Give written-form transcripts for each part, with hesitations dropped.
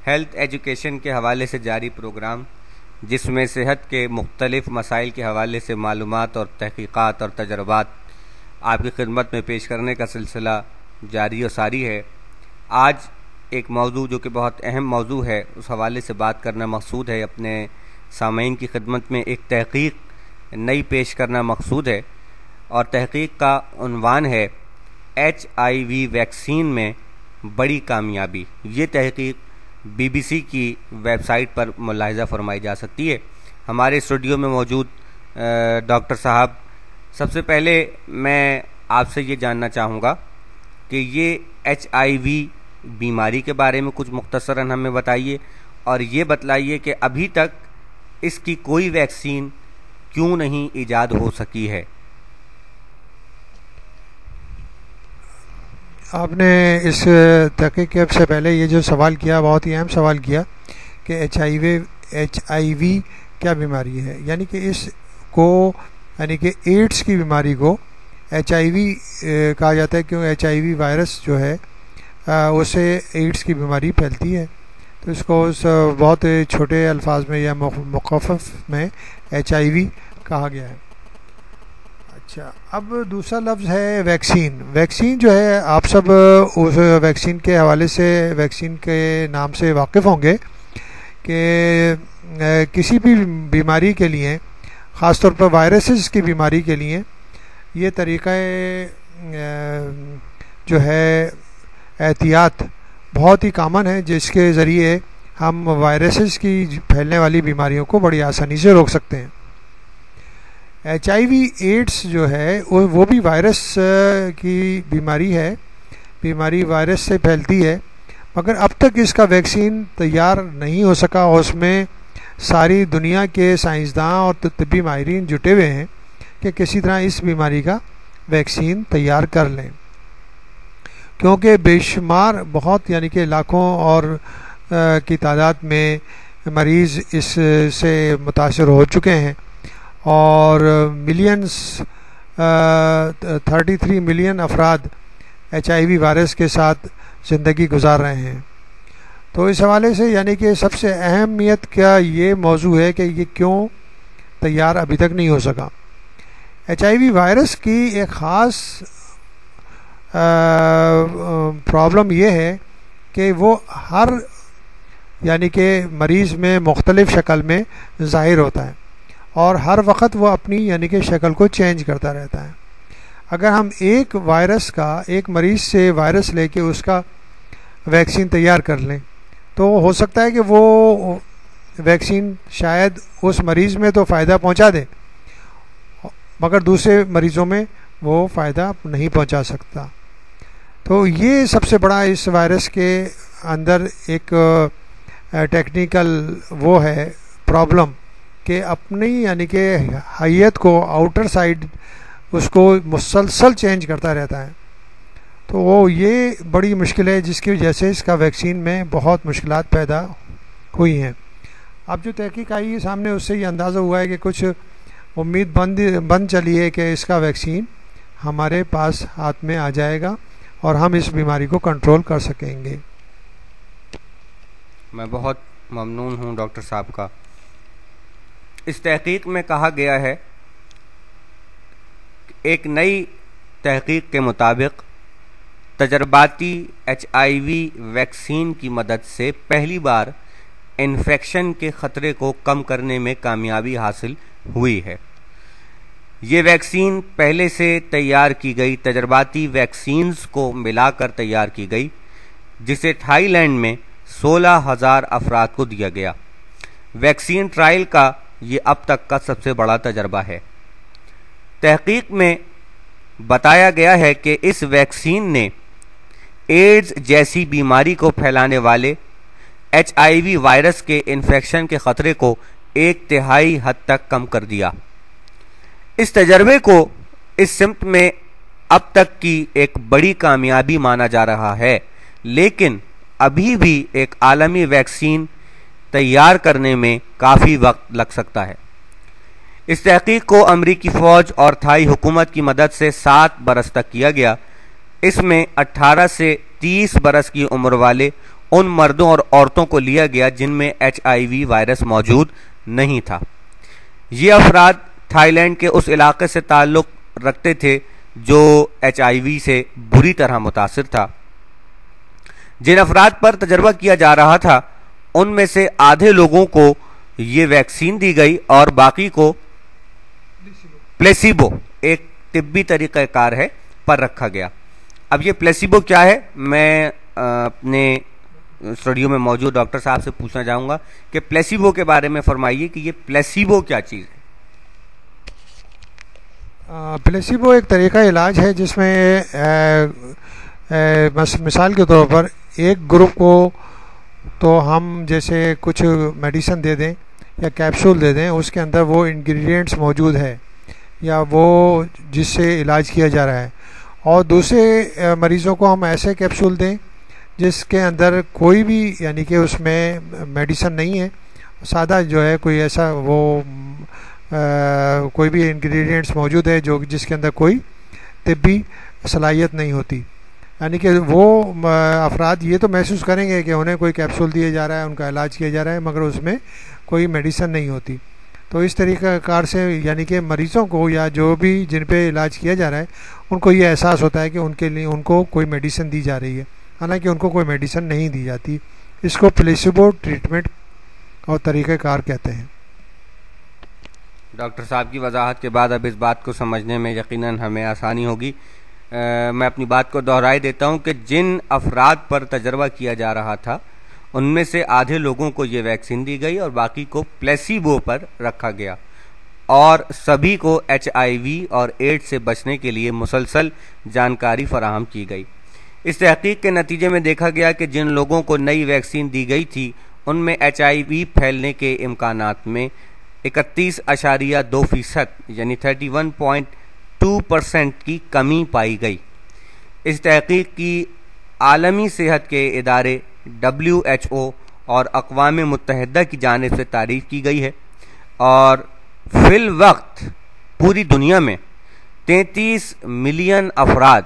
Health education के हवाले से जारी प्रोग्राम, जिसमें सेहत के मुख्तलिफ मसाइल के हवाले से मालूमात और तहकीकात और तजर्बात आपकी खिदमत में पेश करने का सिलसिला जारी और सारी है। आज एक मौजू जो कि बहुत अहम मौजू है, उस हवाले से बात करना मकसूद है। अपने सामीन की खिदमत में एक तहकीक नई पेश करना मकसूद है और तहकीक का उन्वान है HIV वैक्सीन में बड़ी कामयाबी। ये तहकीक BBC की वेबसाइट पर मुलाहिज़ा फरमाई जा सकती है। हमारे स्टूडियो में मौजूद डॉक्टर साहब, सबसे पहले मैं आपसे ये जानना चाहूँगा कि ये HIV बीमारी के बारे में कुछ मुख्तसरन हमें बताइए और ये बतलाइए कि अभी तक इसकी कोई वैक्सीन क्यों नहीं ईजाद हो सकी है। आपने इस तहकीक से पहले ये जो सवाल किया, बहुत ही अहम सवाल किया कि HIV क्या बीमारी है। यानी कि इसको, यानी कि एड्स की बीमारी को HIV कहा जाता है, क्यों HIV वायरस जो है उससे एड्स की बीमारी फैलती है। तो इसको उस बहुत छोटे अल्फाज में या मुख़फ़्फ़ में HIV कहा गया है। अच्छा, अब दूसरा लफ्ज़ है वैक्सीन। वैक्सीन जो है, आप सब उस वैक्सीन के हवाले से, वैक्सीन के नाम से वाकिफ़ होंगे कि किसी भी बीमारी के लिए, ख़ास तौर पर वायरसेस की बीमारी के लिए, ये तरीक़ा जो है एहतियात बहुत ही कॉमन है, जिसके ज़रिए हम वायरसेस की फैलने वाली बीमारियों को बड़ी आसानी से रोक सकते हैं। HIV एड्स जो है वो भी वायरस की बीमारी है। बीमारी वायरस से फैलती है, मगर अब तक इसका वैक्सीन तैयार नहीं हो सका। उसमें सारी दुनिया के साइंसदान और तिब्बी माहिरीन जुटे हुए हैं कि किसी तरह इस बीमारी का वैक्सीन तैयार कर लें, क्योंकि बेशुमार, बहुत यानी कि लाखों और की तादाद में मरीज़ इससे मुतासर हो चुके हैं और मिलियंस 33 मिलियन अफराद HIV वायरस के साथ ज़िंदगी गुजार रहे हैं। तो इस हवाले से यानी कि सबसे अहमियत का ये मौजू है कि ये क्यों तैयार अभी तक नहीं हो सका। HIV वायरस की एक ख़ास प्रॉब्लम ये है कि वो हर यानी कि मरीज़ में मुख्तलिफ़ शक्ल में ज़ाहिर होता है और हर वक्त वो अपनी यानी कि शक्ल को चेंज करता रहता है। अगर हम एक वायरस का, एक मरीज़ से वायरस लेके उसका वैक्सीन तैयार कर लें, तो हो सकता है कि वो वैक्सीन शायद उस मरीज़ में तो फ़ायदा पहुंचा दे, मगर दूसरे मरीज़ों में वो फ़ायदा नहीं पहुंचा सकता। तो ये सबसे बड़ा इस वायरस के अंदर एक टेक्निकल वो है प्रॉब्लम कि अपनी यानी कि हैयत को, आउटर साइड, उसको मुसलसल चेंज करता रहता है। तो वो ये बड़ी मुश्किल है, जिसकी वजह से इसका वैक्सीन में बहुत मुश्किलात पैदा हुई हैं। अब जो तहकीक आई है सामने, उससे ये अंदाज़ा हुआ है कि कुछ उम्मीद बन चली है कि इसका वैक्सीन हमारे पास हाथ में आ जाएगा और हम इस बीमारी को कंट्रोल कर सकेंगे। मैं बहुत ममनून हूँ डॉक्टर साहब का। इस तहकीक में कहा गया है, एक नई तहकीक के मुताबिक तजर्बाती HIV वैक्सीन की मदद से पहली बार इन्फेक्शन के ख़तरे को कम करने में कामयाबी हासिल हुई है। ये वैक्सीन पहले से तैयार की गई तजर्बाती वैक्सीन्स को मिलाकर तैयार की गई, जिसे थाईलैंड में 16,000 अफराद को दिया गया। वैक्सीन ट्रायल का ये अब तक का सबसे बड़ा तजर्बा है। तहकीक में बताया गया है कि इस वैक्सीन ने एड्स जैसी बीमारी को फैलाने वाले HIV वायरस के इन्फेक्शन के ख़तरे को 1/3 हद तक कम कर दिया। इस तजर्बे को इस सिमत में अब तक की एक बड़ी कामयाबी माना जा रहा है, लेकिन अभी भी एक आलमी वैक्सीन तैयार करने में काफ़ी वक्त लग सकता है। इस तहकीक को अमरीकी फ़ौज और थाई हुकूमत की मदद से 7 बरस तक किया गया। इसमें 18 से 30 बरस की उम्र वाले उन मर्दों और औरतों को लिया गया जिनमें HIV वायरस मौजूद नहीं था। ये अफराद थाईलैंड के उस इलाके से ताल्लुक़ रखते थे जो HIV से बुरी तरह मुतासिर था। जिन अफराद पर तजर्बा किया जा रहा था उनमें से आधे लोगों को ये वैक्सीन दी गई और बाकी को प्लेसिबो, एक तिब्बी तरीक़ाकार है, पर रखा गया। अब ये प्लेसिबो क्या है, मैं अपने स्टूडियो में मौजूद डॉक्टर साहब से पूछना चाहूँगा कि प्लेसिबो के बारे में फरमाइए कि ये प्लेसिबो क्या चीज़ है। प्लेसिबो एक तरीका इलाज है जिसमें मिसाल के तौर पर एक ग्रुप को तो हम जैसे कुछ मेडिसिन दे दें या कैप्सूल दे दें, उसके अंदर वो इंग्रेडिएंट्स मौजूद है या वो जिससे इलाज किया जा रहा है, और दूसरे मरीज़ों को हम ऐसे कैप्सूल दें जिसके अंदर कोई भी यानी कि उसमें मेडिसिन नहीं है, सादा जो है कोई ऐसा वो कोई भी इंग्रेडिएंट्स मौजूद है जो जिसके अंदर कोई तिब्बी सलाहियत नहीं होती। यानी कि वो अफराद ये तो महसूस करेंगे कि उन्हें कोई कैप्सूल दिया जा रहा है, उनका इलाज किया जा रहा है, मगर उसमें कोई मेडिसिन नहीं होती। तो इस तरीक़ाकार से यानी कि मरीज़ों को या जो भी जिन पे इलाज किया जा रहा है उनको ये एहसास होता है कि उनके लिए उनको कोई मेडिसिन दी जा रही है, हालांकि उनको कोई मेडिसिन नहीं दी जाती। इसको प्लेसिबो ट्रीटमेंट और तरीक़ाकार कहते हैं। डॉक्टर साहब की वजाहत के बाद अब इस बात को समझने में यकीनन हमें आसानी होगी। मैं अपनी बात को दोहराई देता हूं कि जिन अफराद पर तजर्बा किया जा रहा था उनमें से आधे लोगों को ये वैक्सीन दी गई और बाकी को प्लेसिबो पर रखा गया, और सभी को HIV और एड्स से बचने के लिए मुसलसल जानकारी फराहम की गई। इस तहकीक के नतीजे में देखा गया कि जिन लोगों को नई वैक्सीन दी गई थी उनमें HIV फैलने के इम्कानात में 31.2% यानी 31.2% की कमी पाई गई। इस तहकीक की आलमी सेहत के इदारे WHO और अक़वाम मुत्तहिदा की जानिब से तारीफ़ की गई है, और फिल वक्त पूरी दुनिया में 33 मिलियन अफराद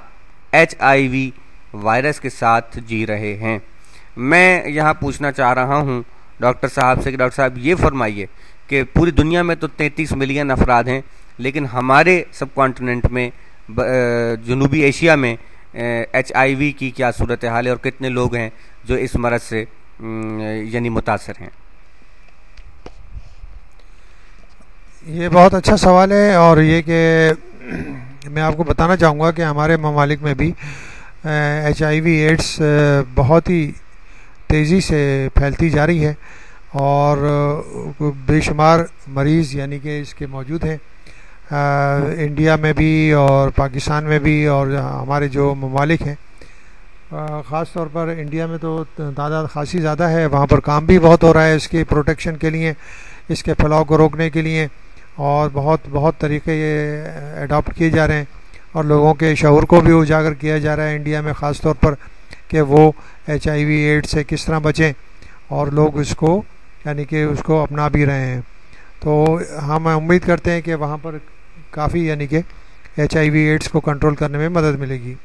HIV वायरस के साथ जी रहे हैं। मैं यहाँ पूछना चाह रहा हूँ डॉक्टर साहब से कि डॉक्टर साहब ये फरमाइए कि पूरी दुनिया में तो 33 मिलियन अफराद हैं, लेकिन हमारे सब कॉन्टिनेंट में जनूबी एशिया में HIV की क्या सूरत हाल है और कितने लोग हैं जो इस मरज़ से यानी मुतासर हैं। ये बहुत अच्छा सवाल है, और ये कि मैं आपको बताना चाहूँगा कि हमारे ममालिक में भी HIV एड्स बहुत ही तेज़ी से फैलती जा रही है और बेशुमार मरीज़ यानी कि इसके मौजूद हैं इंडिया में भी और पाकिस्तान में भी, और हमारे जो ममालिक हैं ख़ास तौर पर इंडिया में तो तादाद खासी ज़्यादा है। वहाँ पर काम भी बहुत हो रहा है इसके प्रोटेक्शन के लिए, इसके फैलाव को रोकने के लिए, और बहुत तरीके ये अडॉप्ट किए जा रहे हैं और लोगों के शऊर को भी उजागर किया जा रहा है इंडिया में ख़ास तौर पर कि वो HIV एड्स से किस तरह बचें, और लोग इसको यानी कि उसको अपना भी रहे हैं। तो हम उम्मीद करते हैं कि वहाँ पर काफ़ी यानी कि HIV एड्स को कंट्रोल करने में मदद मिलेगी।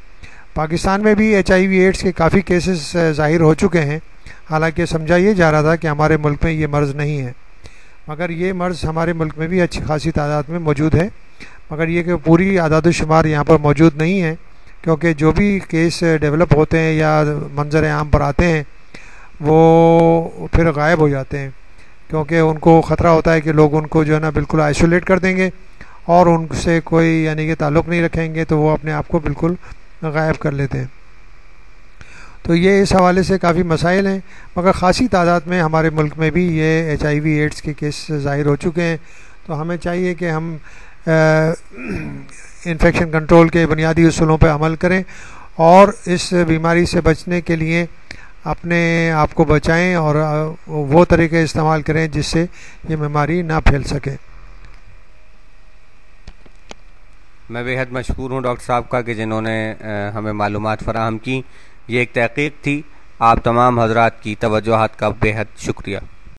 पाकिस्तान में भी HIV एड्स के काफ़ी केसेस ज़ाहिर हो चुके हैं, हालांकि समझा ये जा रहा था कि हमारे मुल्क में ये मर्ज़ नहीं है, मगर ये मर्ज़ हमारे मुल्क में भी अच्छी खासी तादाद में मौजूद है, मगर ये कि पूरी आदाद-ओ-शुमार यहाँ पर मौजूद नहीं है, क्योंकि जो भी केस डेवलप होते हैं या मंजर आम पर आते हैं वो फिर गायब हो जाते हैं, क्योंकि उनको ख़तरा होता है कि लोग उनको जो है ना बिल्कुल आइसोलेट कर देंगे और उनसे कोई यानी कि ताल्लुक़ नहीं रखेंगे, तो वो अपने आप को बिल्कुल गायब कर लेते हैं। तो ये इस हवाले से काफ़ी मसाइल हैं, मगर ख़ासी तादाद में हमारे मुल्क में भी ये HIV एड्स के केस ज़ाहिर हो चुके हैं। तो हमें चाहिए कि हम इन्फेक्शन कंट्रोल के बुनियादी उसूलों पर अमल करें और इस बीमारी से बचने के लिए अपने आप को बचाएं और वो तरीके इस्तेमाल करें जिससे ये बीमारी ना फैल सके। मैं बेहद मशहूर हूँ डॉक्टर साहब का कि जिन्होंने हमें मालूमात फराहम की। ये एक तहकीक थी। आप तमाम हजरात की तवज्जोहात का बेहद शुक्रिया।